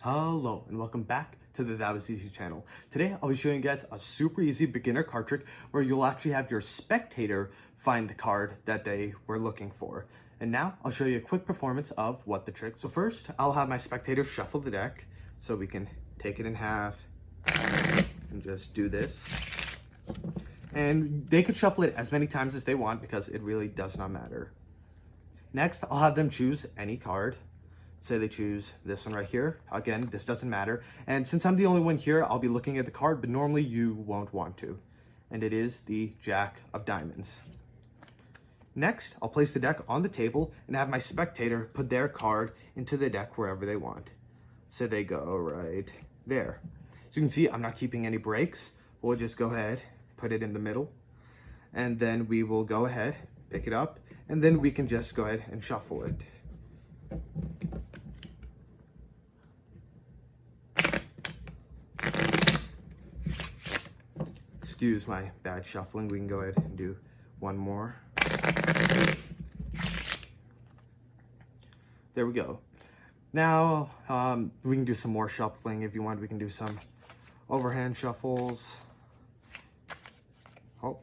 Hello and welcome back to the That Was Easy channel. Today I'll be showing you guys a super easy beginner card trick where you'll actually have your spectator find the card that they were looking for. And now I'll show you a quick performance of what the trick. So first I'll have my spectator shuffle the deck so we can take it in half and just do this. And they could shuffle it as many times as they want because it really does not matter. Next, I'll have them choose any card. Say they choose this one right here. Again, this doesn't matter. And since I'm the only one here, I'll be looking at the card, but normally you won't want to. And it is the Jack of Diamonds. Next, I'll place the deck on the table and have my spectator put their card into the deck wherever they want. So they go right there. So you can see I'm not keeping any breaks. We'll just go ahead, put it in the middle, and then we will go ahead, pick it up, and then we can just go ahead and shuffle it. Excuse my bad shuffling. We can go ahead and do one more. There we go. Now we can do some more shuffling if you want. We can do some overhand shuffles. Oh,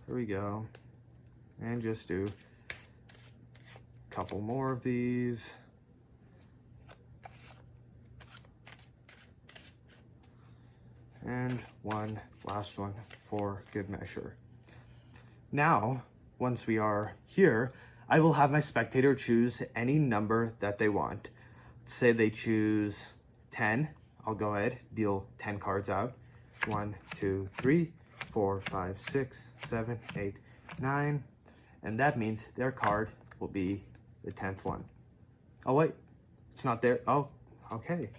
there we go. And just do a couple more of these. And one last one for good measure. Now, once we are here, I will have my spectator choose any number that they want. Say they choose 10. I'll go ahead, deal 10 cards out. 1, 2, 3, 4, 5, 6, 7, 8, 9. And that means their card will be the 10th one. Oh wait, it's not there. Oh, okay.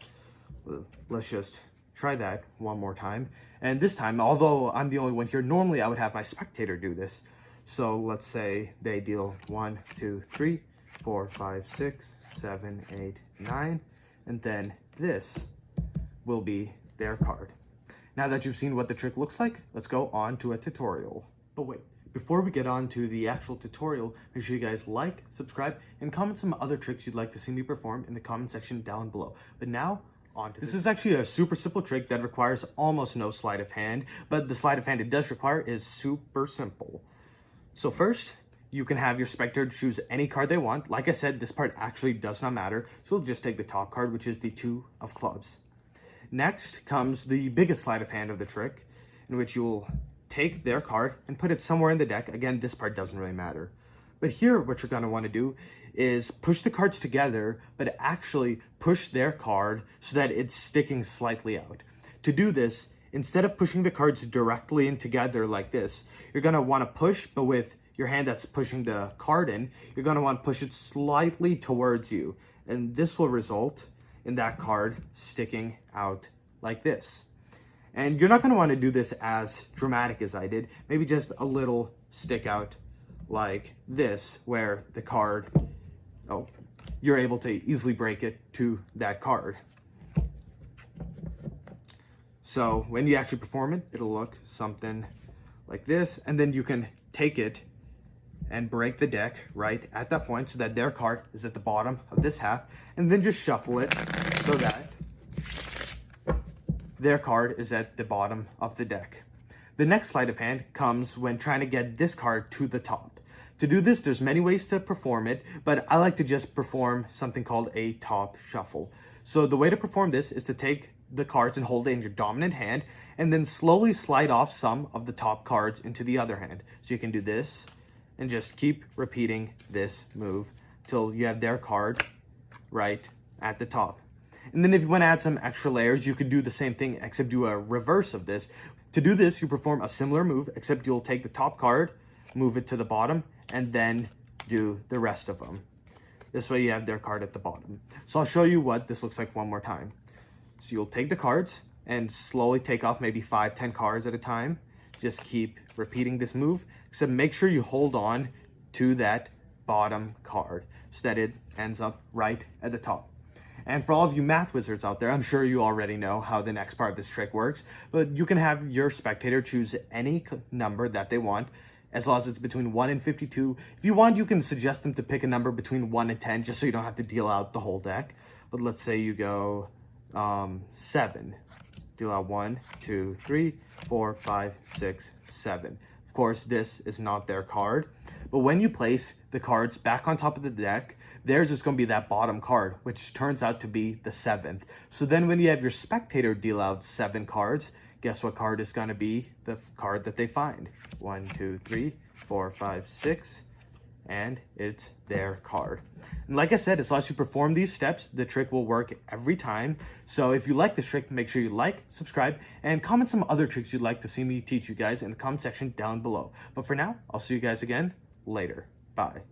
Well, let's just try that one more time. And this time, although I'm the only one here, normally I would have my spectator do this. So let's say they deal 1, 2, 3, 4, 5, 6, 7, 8, 9, and then this will be their card. Now that you've seen what the trick looks like, let's go on to a tutorial. But wait, before we get on to the actual tutorial, make sure you guys like, subscribe, and comment some other tricks you'd like to see me perform in the comment section down below. But now, this is actually a super simple trick that requires almost no sleight of hand, but the sleight of hand it does require is super simple. So first, you can have your spectator choose any card they want. Like I said, this part actually does not matter, so we'll just take the top card, which is the 2 of clubs. Next comes the biggest sleight of hand of the trick, in which you will take their card and put it somewhere in the deck. Again, this part doesn't really matter. But here, what you're going to want to do is push the cards together, but actually push their card so that it's sticking slightly out. To do this, instead of pushing the cards directly in together like this, you're going to want to push, but with your hand that's pushing the card in, you're going to want to push it slightly towards you. And this will result in that card sticking out like this. And you're not going to want to do this as dramatic as I did. Maybe just a little stick out like this, where the card, you're able to easily break it to that card. So when you actually perform it, it'll look something like this. And then you can take it and break the deck right at that point so that their card is at the bottom of this half. And then just shuffle it so that their card is at the bottom of the deck. The next sleight of hand comes when trying to get this card to the top. To do this, there's many ways to perform it, but I like to just perform something called a top shuffle. So the way to perform this is to take the cards and hold it in your dominant hand, and then slowly slide off some of the top cards into the other hand. So you can do this, and just keep repeating this move till you have their card right at the top. And then if you want to add some extra layers, you could do the same thing, except do a reverse of this. To do this, you perform a similar move, except you'll take the top card, move it to the bottom, and then do the rest of them. This way you have their card at the bottom. So I'll show you what this looks like one more time. So you'll take the cards and slowly take off maybe 5, 10 cards at a time. Just keep repeating this move, except make sure you hold on to that bottom card so that it ends up right at the top. And for all of you math wizards out there, I'm sure you already know how the next part of this trick works, but you can have your spectator choose any number that they want. as long as it's between 1 and 52. If you want, you can suggest them to pick a number between 1 and 10, just so you don't have to deal out the whole deck. But let's say you go 7. Deal out 1, 2, 3, 4, 5, 6, 7. Of course, this is not their card. But when you place the cards back on top of the deck, theirs is going to be that bottom card, which turns out to be the 7th. So then when you have your spectator deal out 7 cards, guess what card is going to be the card that they find? 1, 2, 3, 4, 5, 6, and it's their card. And like I said, as long as you perform these steps, the trick will work every time. So if you like this trick, make sure you like, subscribe, and comment some other tricks you'd like to see me teach you guys in the comment section down below. But for now, I'll see you guys again later. Bye.